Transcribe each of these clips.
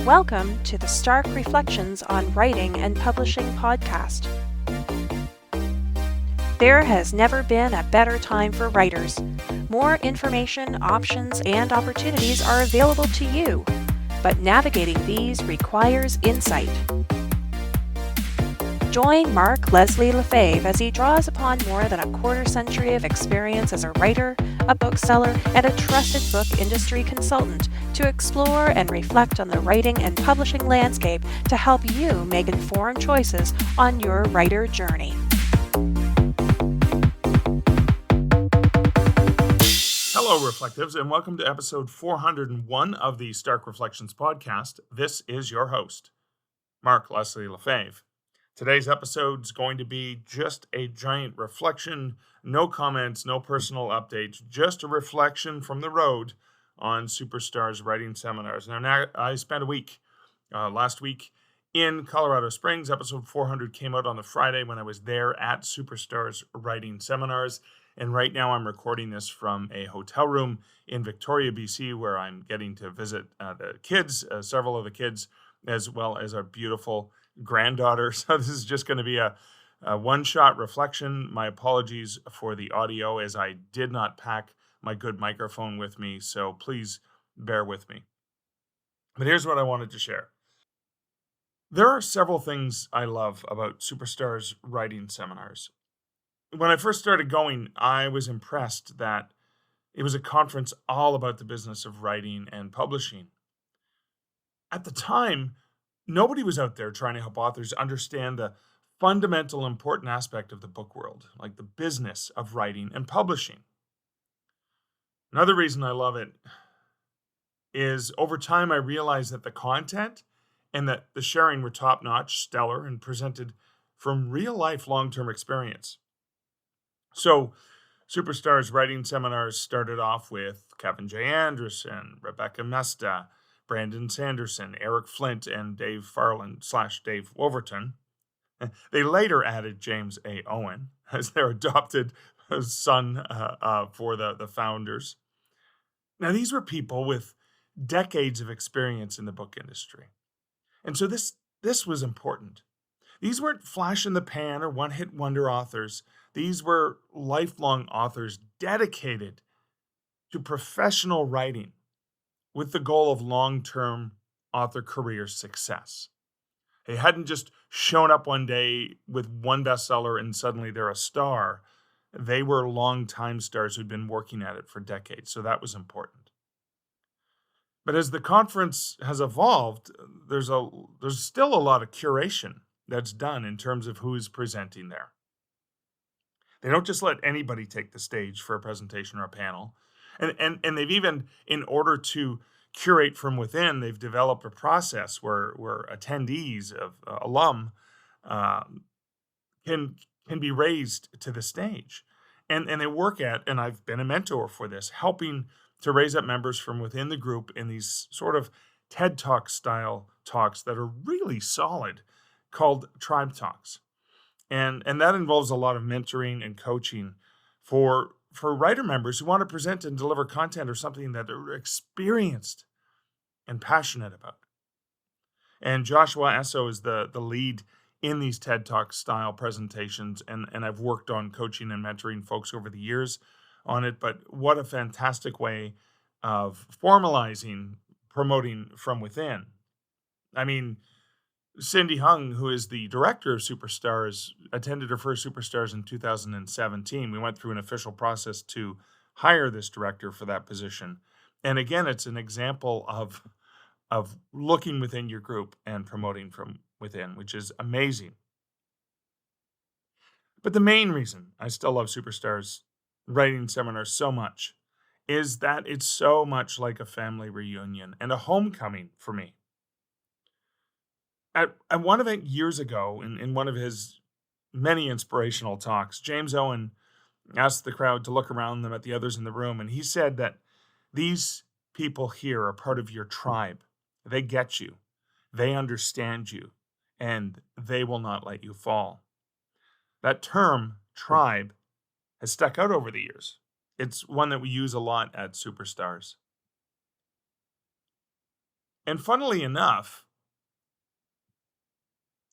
Welcome to the Stark Reflections on Writing and Publishing podcast. There has never been a better time for writers. More information, options, and opportunities are available to you, but navigating these requires insight. Join Mark Leslie Lefebvre as he draws upon more than a quarter century of experience as a writer, a bookseller, and a trusted book industry consultant to explore and reflect on the writing and publishing landscape to help you make informed choices on your writer journey. Hello, Reflectives, and welcome to episode 401 of the Stark Reflections podcast. This is your host, Mark Leslie Lefebvre. Today's episode is going to be just a giant reflection, no comments, no personal updates, just a reflection from the road on Superstars writing seminars. Now I spent a week last week in Colorado Springs. Episode 400 came out on the Friday when I was there at Superstars writing seminars. And right now I'm recording this from a hotel room in Victoria, BC, where I'm getting to visit the kids, several of the kids, as well as our beautiful granddaughter. So this is just going to be a one-shot reflection. My apologies for the audio, as I did not pack my good microphone with me, so please bear with me. But here's what I wanted to share. There are several things I love about Superstars writing seminars. When I first started going, I was impressed that it was a conference all about the business of writing and publishing. At the time, nobody was out there trying to help authors understand the fundamental important aspect of the book world, like the business of writing and publishing. Another reason I love it is over time I realized that the content and that the sharing were top-notch, stellar, and presented from real-life long-term experience. So, Superstars writing seminars started off with Kevin J. Anderson, Rebecca Mesta, Brandon Sanderson, Eric Flint, and Dave Farland / Dave Wolverton. They later added James A. Owen as their adopted son for the founders. Now, these were people with decades of experience in the book industry. And so this was important. These weren't flash in the pan or one-hit wonder authors. These were lifelong authors dedicated to professional writing with the goal of long-term author career success. They hadn't just shown up one day with one bestseller and suddenly they're a star. They were long-time stars who'd been working at it for decades, so that was important. But as the conference has evolved, there's still a lot of curation that's done in terms of who's presenting there. They don't just let anybody take the stage for a presentation or a panel. And they've even, in order to curate from within, they've developed a process where attendees of alum can be raised to the stage. And they work at, and I've been a mentor for this, helping to raise up members from within the group in these sort of TED Talk style talks that are really solid, called Tribe Talks. And that involves a lot of mentoring and coaching for writer members who want to present and deliver content or something that they're experienced and passionate about. And Joshua Esso is the lead in these TED Talk style presentations, and I've worked on coaching and mentoring folks over the years on it, but what a fantastic way of formalizing, promoting from within. I mean, Cindy Hung, who is the director of Superstars, attended her first Superstars in 2017. We went through an official process to hire this director for that position. And again, it's an example of looking within your group and promoting from within, which is amazing. But the main reason I still love Superstars writing seminars so much is that it's so much like a family reunion and a homecoming for me. At one event years ago, in one of his many inspirational talks, James Owen asked the crowd to look around them at the others in the room, and he said that these people here are part of your tribe. They get you, they understand you, and they will not let you fall. That term, tribe, has stuck out over the years. It's one that we use a lot at Superstars. And funnily enough,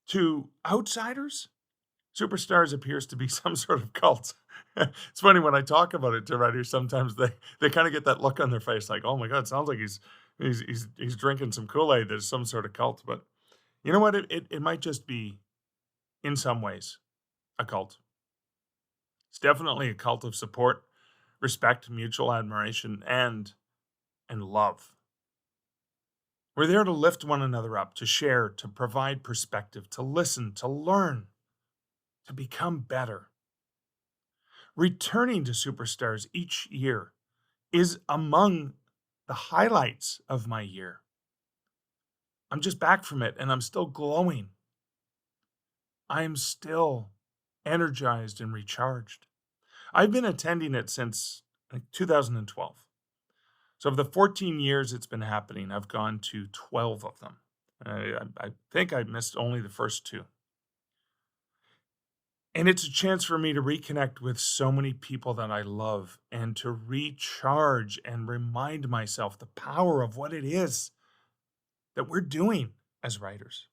to outsiders, Superstars appears to be some sort of cult. It's funny when I talk about it to writers, sometimes they kind of get that look on their face like, "Oh my god, it sounds like he's drinking some Kool-Aid. There's some sort of cult." But you know what? It might just be, in some ways, a cult. It's definitely a cult of support, respect, mutual admiration, and love. We're there to lift one another up, to share, to provide perspective, to listen, to learn, to become better. Returning to Superstars each year is among the highlights of my year. I'm just back from it and I'm still glowing. I am still energized and recharged. I've been attending it since 2012. So, of the 14 years it's been happening, I've gone to 12 of them. I think I missed only the first two. And it's a chance for me to reconnect with so many people that I love and to recharge and remind myself the power of what it is that we're doing as writers.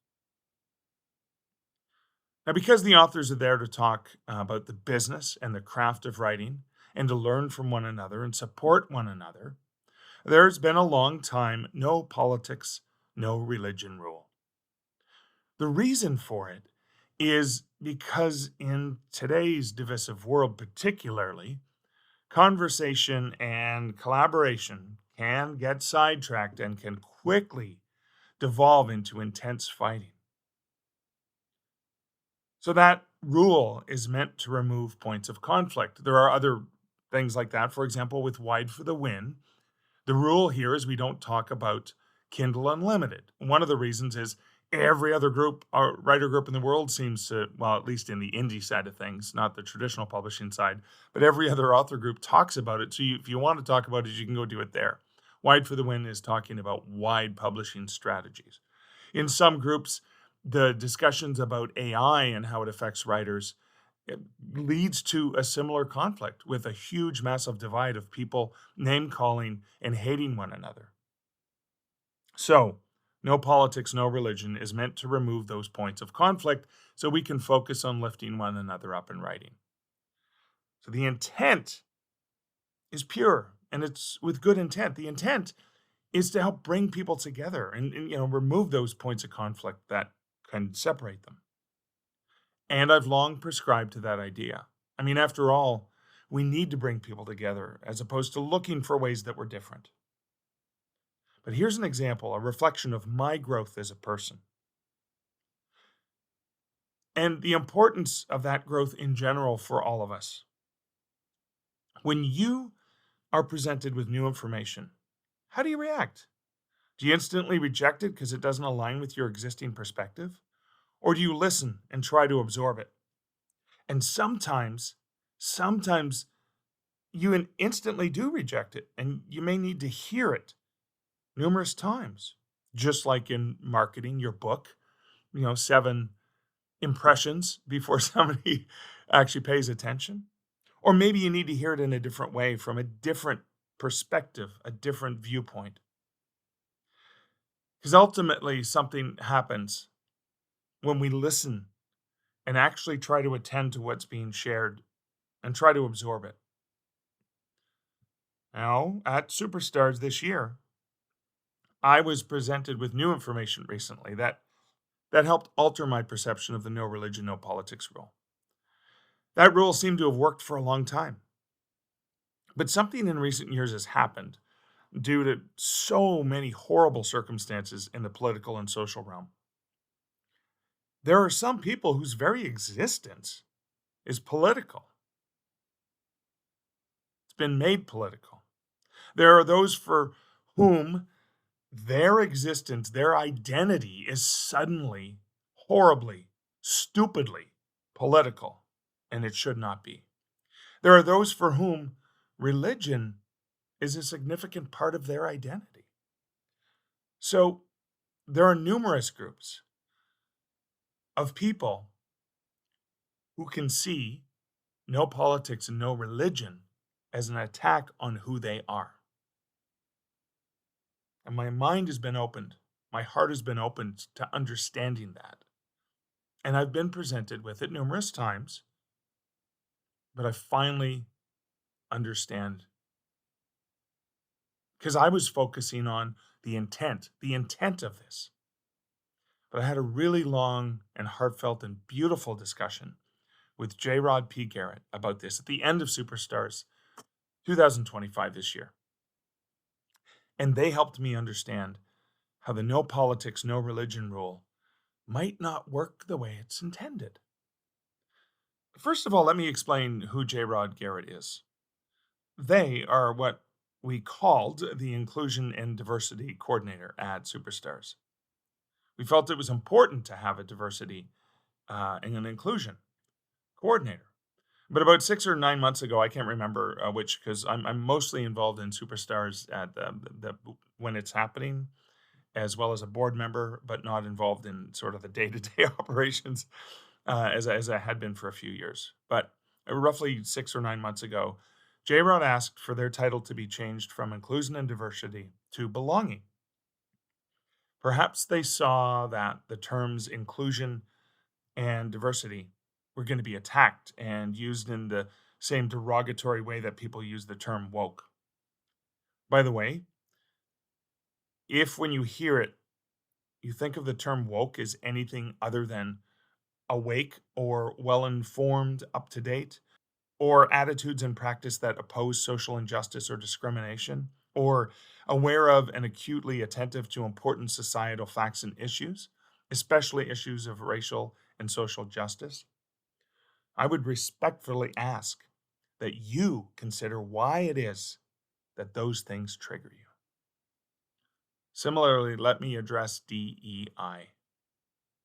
Now, because the authors are there to talk about the business and the craft of writing and to learn from one another and support one another, there's been a long time no politics, no religion rule. The reason for it is because in today's divisive world, particularly, conversation and collaboration can get sidetracked and can quickly devolve into intense fighting. So that rule is meant to remove points of conflict. There are other things like that. For example, with Wide for the Win, the rule here is we don't talk about Kindle Unlimited. One of the reasons is every other group or writer group in the world seems to, well, at least in the indie side of things, not the traditional publishing side, but every other author group talks about it. So if you want to talk about it, you can go do it there. Wide for the Win is talking about wide publishing strategies. In some groups, the discussions about AI and how it affects writers, it leads to a similar conflict with a huge, massive divide of people name calling and hating one another. So, no politics, no religion is meant to remove those points of conflict so we can focus on lifting one another up in writing. So, the intent is pure and it's with good intent. The intent is to help bring people together and remove those points of conflict that can separate them. And I've long prescribed to that idea. I mean, after all, we need to bring people together as opposed to looking for ways that we're different. But here's an example, a reflection of my growth as a person and the importance of that growth in general for all of us. When you are presented with new information, how do you react? Do you instantly reject it because it doesn't align with your existing perspective? Or do you listen and try to absorb it? And sometimes you instantly do reject it, and you may need to hear it numerous times. Just like in marketing your book, 7 impressions before somebody actually pays attention. Or maybe you need to hear it in a different way, from a different perspective, a different viewpoint. Because ultimately, something happens when we listen and actually try to attend to what's being shared and try to absorb it. Now, at Superstars this year, I was presented with new information recently that helped alter my perception of the no religion, no politics rule. That rule seemed to have worked for a long time. But something in recent years has happened due to so many horrible circumstances in the political and social realm. There are some people whose very existence is political. It's been made political. There are those for whom their existence, their identity is suddenly, horribly, stupidly political, and it should not be. There are those for whom religion is a significant part of their identity. So there are numerous groups of people who can see no politics and no religion as an attack on who they are. And my mind has been opened My heart has been opened to understanding that. And I've been presented with it numerous times, but I finally understand because I was focusing on the intent of this. But I had a really long and heartfelt and beautiful discussion with J. Rod P. Garrett about this at the end of Superstars 2025 this year. And they helped me understand how the no politics, no religion rule might not work the way it's intended. First of all, let me explain who J. Rod Garrett is. They are what we called the Inclusion and Diversity Coordinator at Superstars. We felt it was important to have a diversity and an inclusion coordinator. But about 6 or 9 months ago, I can't remember which, because I'm mostly involved in Superstars at the when it's happening, as well as a board member, but not involved in sort of the day-to-day operations as I had been for a few years. But roughly 6 or 9 months ago, J-Rod asked for their title to be changed from inclusion and diversity to belonging. Perhaps they saw that the terms inclusion and diversity were going to be attacked and used in the same derogatory way that people use the term woke. By the way, if when you hear it, you think of the term woke as anything other than awake or well informed, up to date, or attitudes and practice that oppose social injustice or discrimination, or aware of and acutely attentive to important societal facts and issues, especially issues of racial and social justice, I would respectfully ask that you consider why it is that those things trigger you. Similarly, let me address DEI.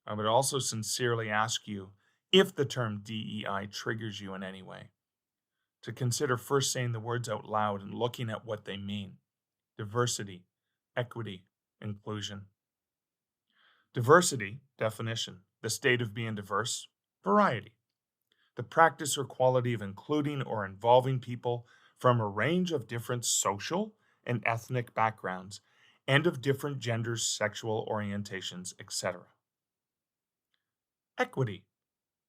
I would also sincerely ask you if the term DEI triggers you in any way, to consider first saying the words out loud and looking at what they mean: diversity, equity, inclusion. Diversity, definition: the state of being diverse, variety. The practice or quality of including or involving people from a range of different social and ethnic backgrounds and of different genders, sexual orientations, etc. Equity,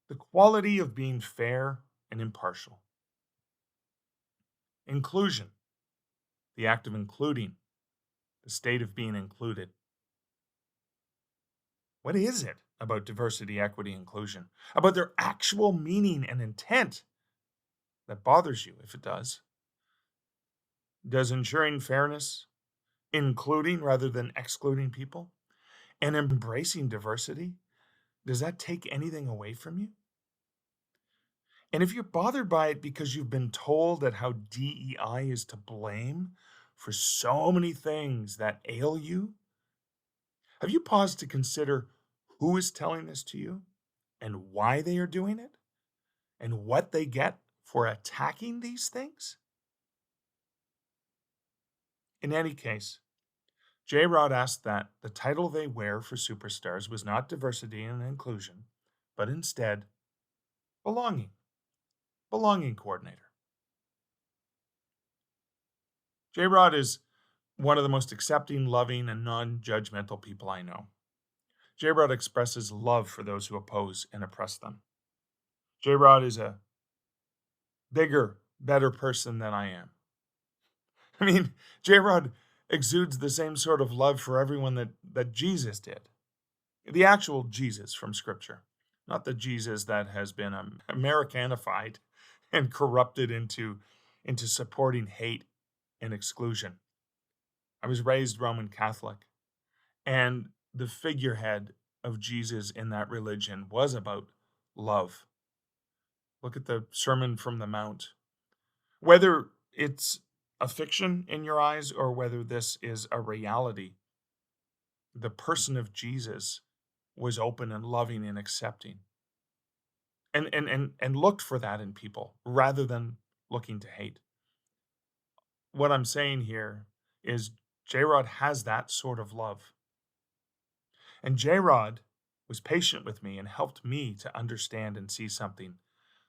the quality of being fair and impartial. Inclusion, the act of including, the state of being included. What is it about diversity, equity, inclusion, about their actual meaning and intent that bothers you if it does? Does ensuring fairness, including rather than excluding people, and embracing diversity, does that take anything away from you? And if you're bothered by it because you've been told that how DEI is to blame for so many things that ail you, have you paused to consider who is telling this to you and why they are doing it and what they get for attacking these things? In any case, J. Rod asked that the title they wear for Superstars was not diversity and inclusion, but instead belonging, belonging coordinator. J. Rod is one of the most accepting, loving, and non judgmental people I know. J. Rod expresses love for those who oppose and oppress them. J. Rod is a bigger, better person than I am. I mean, J. Rod exudes the same sort of love for everyone that Jesus did. The actual Jesus from Scripture, not the Jesus that has been Americanified and corrupted into supporting hate and exclusion. I was raised Roman Catholic, and the figurehead of Jesus in that religion was about love. Look at the Sermon from the Mount. Whether it's a fiction in your eyes or whether this is a reality, the person of Jesus was open and loving and accepting and looked for that in people rather than looking to hate. What I'm saying here is J-Rod has that sort of love. And J-Rod was patient with me and helped me to understand and see something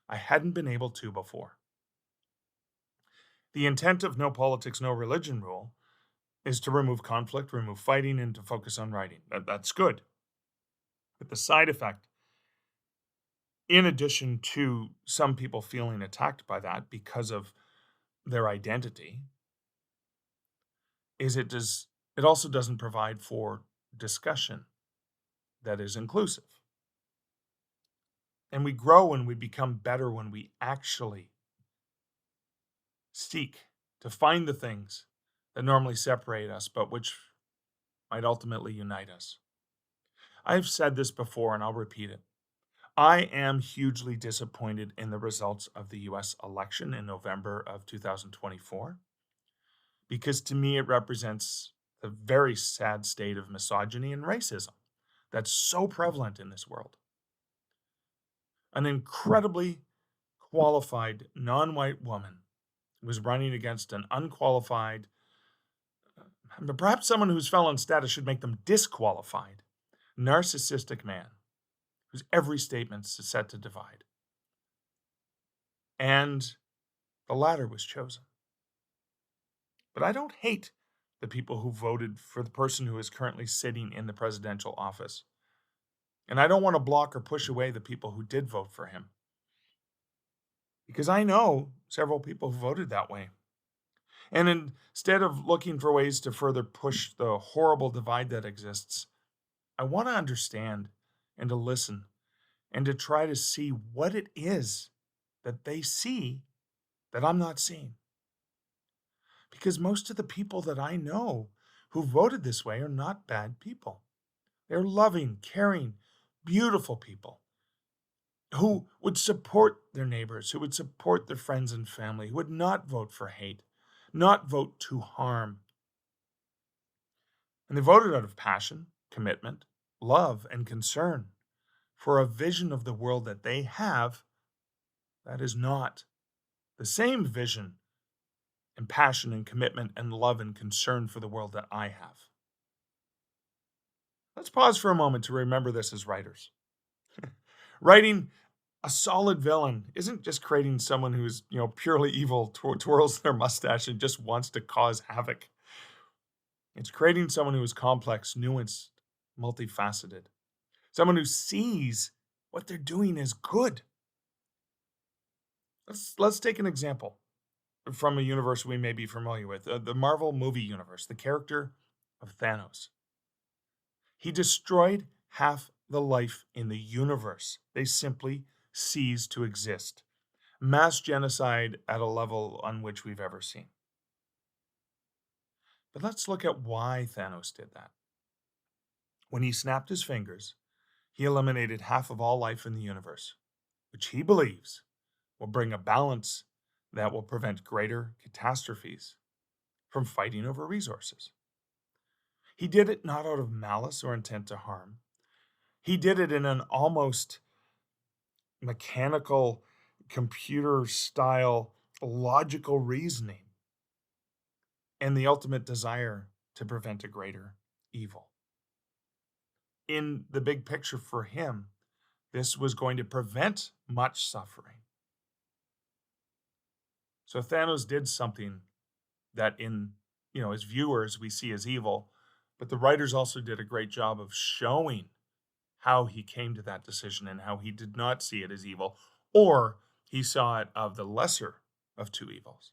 I hadn't been able to before. The intent of no politics, no religion rule is to remove conflict, remove fighting, and to focus on writing. That's good. But the side effect, in addition to some people feeling attacked by that because of their identity, is it also doesn't provide for discussion that is inclusive. And we grow and we become better when we actually seek to find the things that normally separate us, but which might ultimately unite us. I've said this before and I'll repeat it. I am hugely disappointed in the results of the US election in November of 2024 because to me it represents a very sad state of misogyny and racism that's so prevalent in this world. An incredibly qualified non white woman was running against an unqualified, perhaps someone whose felon status should make them disqualified, narcissistic man whose every statement is set to divide. And the latter was chosen. But I don't hate the people who voted for the person who is currently sitting in the presidential office. And I don't want to block or push away the people who did vote for him. Because I know several people who voted that way. And instead of looking for ways to further push the horrible divide that exists, I want to understand and to listen and to try to see what it is that they see that I'm not seeing. Because most of the people that I know who voted this way are not bad people. They're loving, caring, beautiful people who would support their neighbors, who would support their friends and family, who would not vote for hate, not vote to harm. And they voted out of passion, commitment, love, and concern for a vision of the world that they have that is not the same vision and passion and commitment and love and concern for the world that I have. Let's pause for a moment to remember this as writers. Writing a solid villain isn't just creating someone who's, purely evil, twirls their mustache and just wants to cause havoc. It's creating someone who is complex, nuanced, multifaceted. Someone who sees what they're doing as good. Let's take an example from a universe we may be familiar with, the Marvel movie universe, the character of Thanos. He destroyed half the life in the universe. They simply ceased to exist. Mass genocide at a level on which we've ever seen. But let's look at why Thanos did that. When he snapped his fingers, he eliminated half of all life in the universe, which he believes will bring a balance that will prevent greater catastrophes from fighting over resources. He did it not out of malice or intent to harm. He did it in an almost mechanical, computer-style, logical reasoning and the ultimate desire to prevent a greater evil. In the big picture for him, this was going to prevent much suffering. So Thanos did something that in, as viewers we see as evil, but the writers also did a great job of showing how he came to that decision and how he did not see it as evil, or he saw it of the lesser of two evils.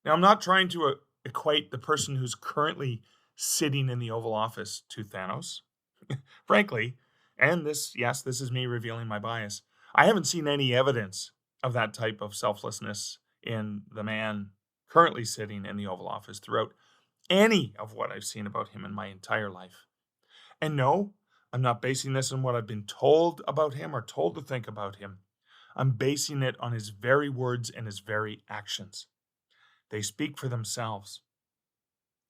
Now, I'm not trying to equate the person who's currently sitting in the Oval Office to Thanos. Frankly, and this is me revealing my bias, I haven't seen any evidence of that type of selflessness in the man currently sitting in the Oval Office throughout any of what I've seen about him in my entire life. And no, I'm not basing this on what I've been told about him or told to think about him. I'm basing it on his very words and his very actions. They speak for themselves.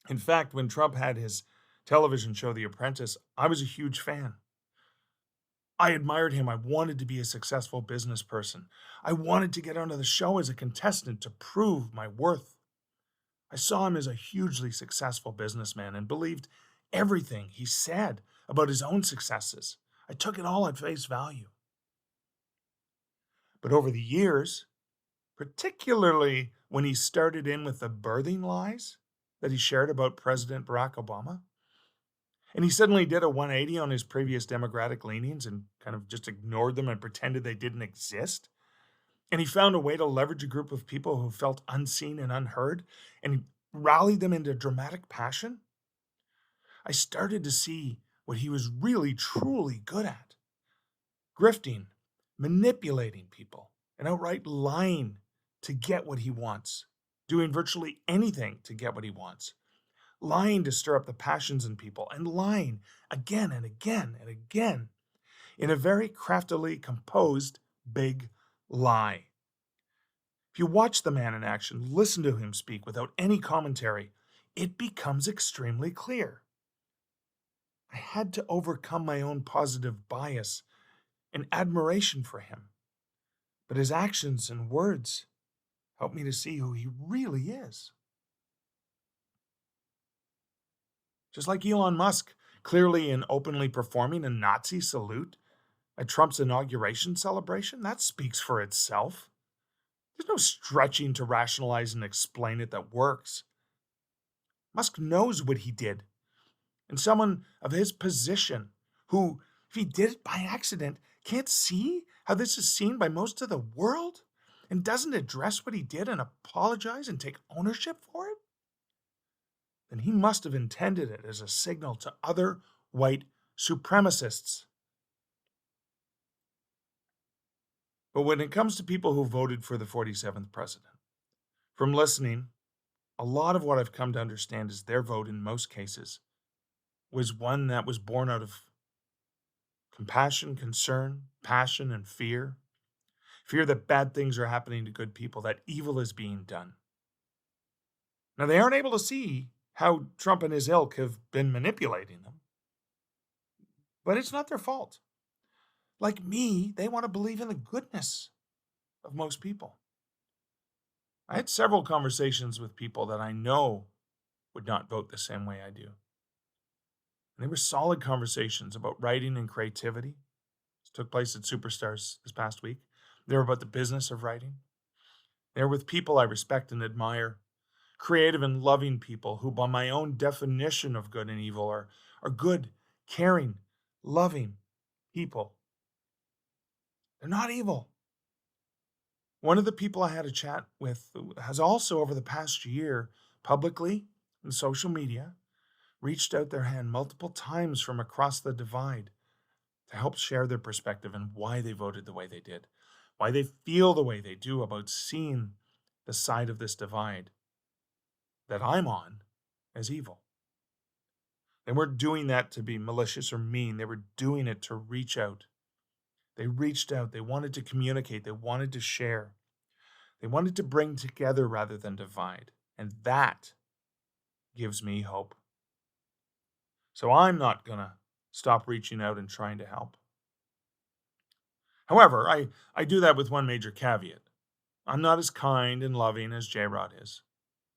In fact, when Trump had his television show, The Apprentice, I was a huge fan. I admired him. I wanted to be a successful business person. I wanted to get onto the show as a contestant to prove my worth. I saw him as a hugely successful businessman and believed everything he said about his own successes. I took it all at face value. But over the years, particularly when he started in with the birthing lies, that he shared about President Barack Obama. And he suddenly did a 180 on his previous Democratic leanings and kind of just ignored them and pretended they didn't exist. And he found a way to leverage a group of people who felt unseen and unheard, and he rallied them into dramatic passion. I started to see what he was really, truly good at: grifting, manipulating people, and outright lying to get what he wants, doing virtually anything to get what he wants, lying to stir up the passions in people, and lying again and again and again in a very craftily composed big lie. If you watch the man in action, listen to him speak without any commentary, it becomes extremely clear. I had to overcome my own positive bias and admiration for him, but his actions and words helped me to see who he really is. Just like Elon Musk, clearly and openly performing a Nazi salute at Trump's inauguration celebration, that speaks for itself. There's no stretching to rationalize and explain it that works. Musk knows what he did, and someone of his position who, if he did it by accident, can't see how this is seen by most of the world and doesn't address what he did and apologize and take ownership for it, then he must have intended it as a signal to other white supremacists. But when it comes to people who voted for the 47th president, from listening, a lot of what I've come to understand is their vote in most cases was one that was born out of compassion, concern, passion, and fear. Fear that bad things are happening to good people, that evil is being done. Now, they aren't able to see how Trump and his ilk have been manipulating them, but it's not their fault. Like me, they want to believe in the goodness of most people. I had several conversations with people that I know would not vote the same way I do. And they were solid conversations about writing and creativity. This took place at Superstars this past week. They were about the business of writing. They were with people I respect and admire, creative and loving people who, by my own definition of good and evil, are good, caring, loving people. They're not evil. One of the people I had a chat with has also, over the past year, publicly in social media, reached out their hand multiple times from across the divide to help share their perspective and why they voted the way they did, why they feel the way they do about seeing the side of this divide that I'm on as evil. They weren't doing that to be malicious or mean. They were doing it to reach out. They reached out. They wanted to communicate. They wanted to share. They wanted to bring together rather than divide. And that gives me hope. So I'm not going to stop reaching out and trying to help. However, I do that with one major caveat. I'm not as kind and loving as J-Rod is.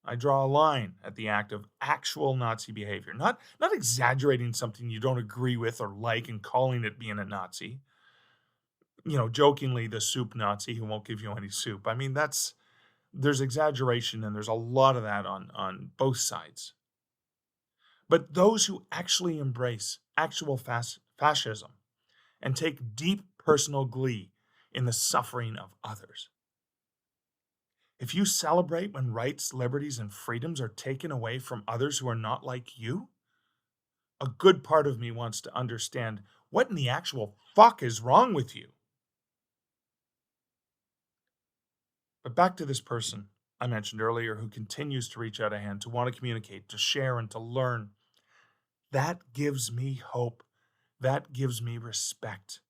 I draw a line at the act of actual Nazi behavior, not exaggerating something you don't agree with or like and calling it being a Nazi. You know, jokingly, the soup Nazi who won't give you any soup. I mean, there's exaggeration and there's a lot of that on both sides. But those who actually embrace actual fascism and take deep personal glee in the suffering of others. If you celebrate when rights, liberties, and freedoms are taken away from others who are not like you, a good part of me wants to understand what in the actual fuck is wrong with you. But back to this person I mentioned earlier who continues to reach out a hand, to want to communicate, to share, and to learn. That gives me hope. That gives me respect.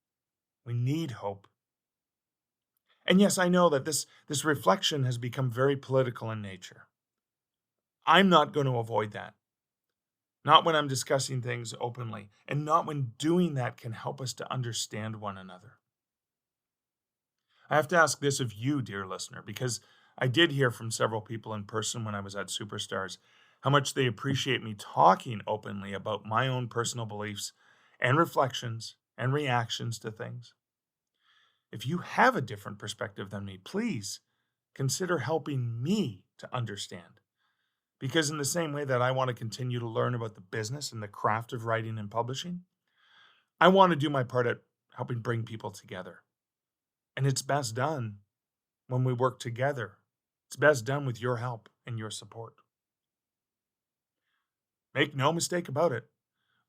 We need hope. And yes, I know that this reflection has become very political in nature. I'm not going to avoid that. Not when I'm discussing things openly, and not when doing that can help us to understand one another. I have to ask this of you, dear listener, because I did hear from several people in person when I was at Superstars how much they appreciate me talking openly about my own personal beliefs and reflections and reactions to things. If you have a different perspective than me, please consider helping me to understand. Because in the same way that I want to continue to learn about the business and the craft of writing and publishing, I want to do my part at helping bring people together. And it's best done when we work together. It's best done with your help and your support. Make no mistake about it.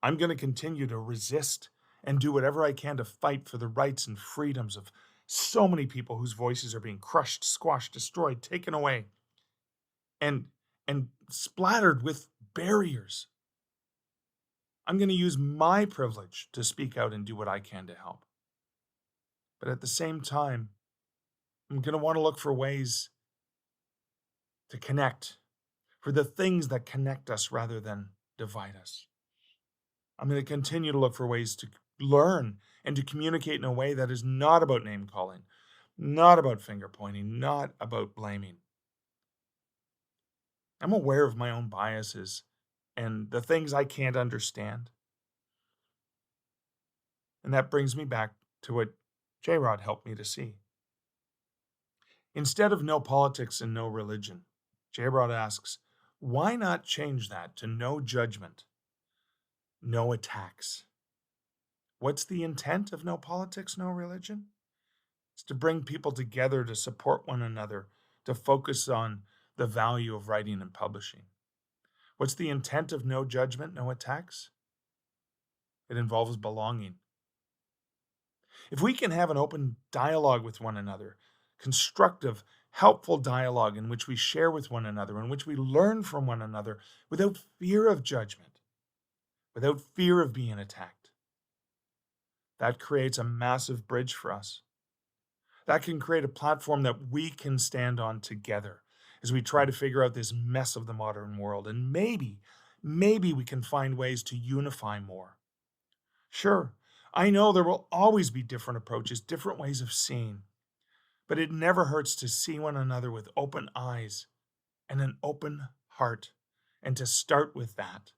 I'm going to continue to resist and do whatever I can to fight for the rights and freedoms of so many people whose voices are being crushed, squashed, destroyed, taken away, and splattered with barriers. I'm going to use my privilege to speak out and do what I can to help. But at the same time, I'm going to want to look for ways to connect, for the things that connect us rather than divide us. I'm going to continue to look for ways to learn and to communicate in a way that is not about name calling, not about finger pointing, not about blaming. I'm aware of my own biases and the things I can't understand. And that brings me back to what J. Rod helped me to see. Instead of no politics and no religion, J. Rod asks, why not change that to no judgment, no attacks? What's the intent of no politics, no religion? It's to bring people together to support one another, to focus on the value of writing and publishing. What's the intent of no judgment, no attacks? It involves belonging. If we can have an open dialogue with one another, constructive, helpful dialogue in which we share with one another, in which we learn from one another without fear of judgment, without fear of being attacked, that creates a massive bridge for us. That can create a platform that we can stand on together as we try to figure out this mess of the modern world. And maybe we can find ways to unify more. Sure, I know there will always be different approaches, different ways of seeing, but it never hurts to see one another with open eyes and an open heart, and to start with that.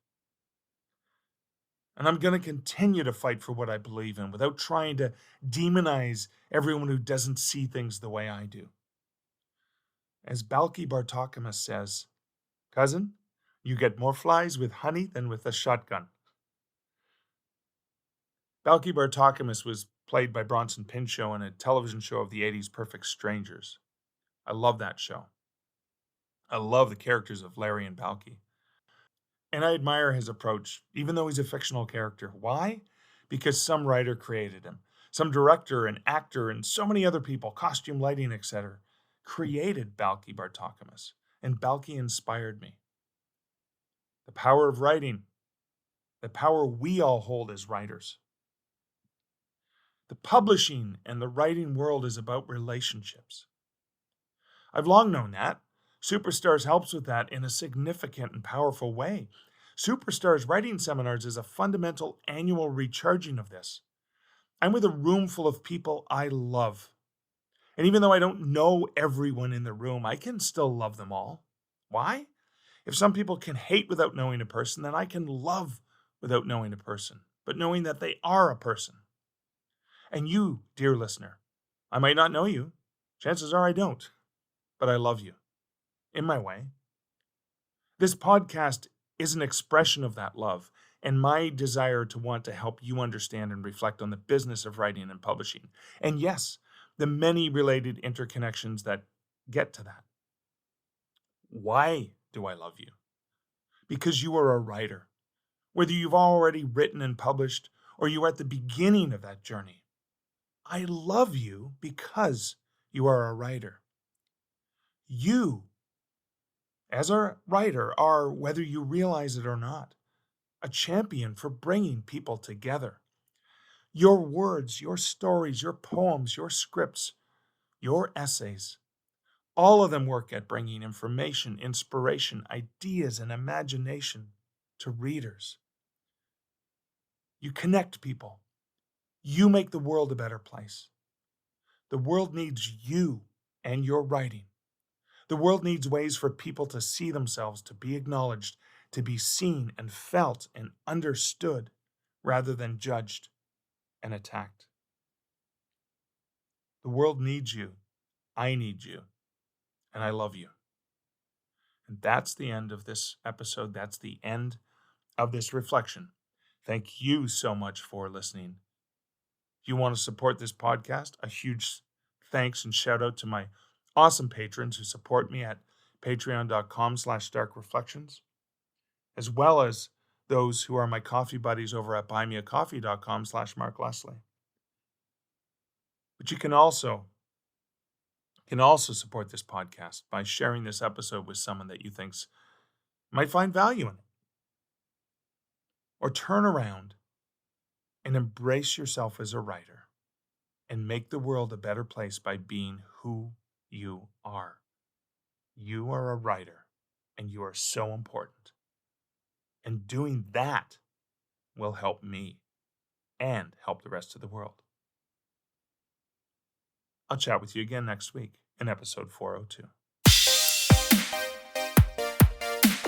And I'm going to continue to fight for what I believe in without trying to demonize everyone who doesn't see things the way I do. As Balki Bartokomous says, cousin, you get more flies with honey than with a shotgun. Balki Bartokomous was played by Bronson Pinchot in a television show of the 80s, Perfect Strangers. I love that show. I love the characters of Larry and Balki. And I admire his approach, even though he's a fictional character. Why? Because some writer created him. Some director and actor and so many other people, costume, lighting, etc., created Balki Bartokomous. And Balki inspired me. The power of writing, the power we all hold as writers. The publishing and the writing world is about relationships. I've long known that. Superstars helps with that in a significant and powerful way. Superstars Writing Seminars is a fundamental annual recharging of this. I'm with a room full of people I love. And even though I don't know everyone in the room, I can still love them all. Why? If some people can hate without knowing a person, then I can love without knowing a person, but knowing that they are a person. And you, dear listener, I might not know you. Chances are I don't, but I love you in my way. This podcast is an expression of that love and my desire to want to help you understand and reflect on the business of writing and publishing. And yes, the many related interconnections that get to that. Why do I love you? Because you are a writer. Whether you've already written and published or you are at the beginning of that journey, I love you because you are a writer. You, as a writer, are, whether you realize it or not, a champion for bringing people together. Your words, your stories, your poems, your scripts, your essays, all of them work at bringing information, inspiration, ideas, and imagination to readers. You connect people. You make the world a better place. The world needs you and your writing. The world needs ways for people to see themselves, to be acknowledged, to be seen and felt and understood rather than judged and attacked. The world needs you. I need you. And I love you. And that's the end of this episode. That's the end of this reflection. Thank you so much for listening. If you want to support this podcast, a huge thanks and shout out to my awesome patrons who support me at patreon.com/starkreflections, as well as those who are my coffee buddies over at buymeacoffee.com/Mark Leslie. But you can also support this podcast by sharing this episode with someone that you think might find value in it. Or turn around and embrace yourself as a writer and make the world a better place by being who you are. You are a writer, and you are so important. And doing that will help me and help the rest of the world. I'll chat with you again next week in episode 402.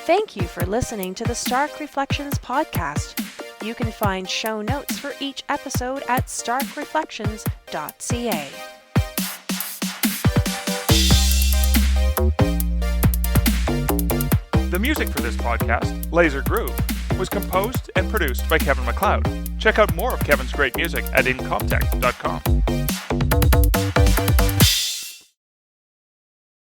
Thank you for listening to the Stark Reflections podcast. You can find show notes for each episode at starkreflections.ca. The music for this podcast, Laser Groove, was composed and produced by Kevin MacLeod. Check out more of Kevin's great music at incomptech.com.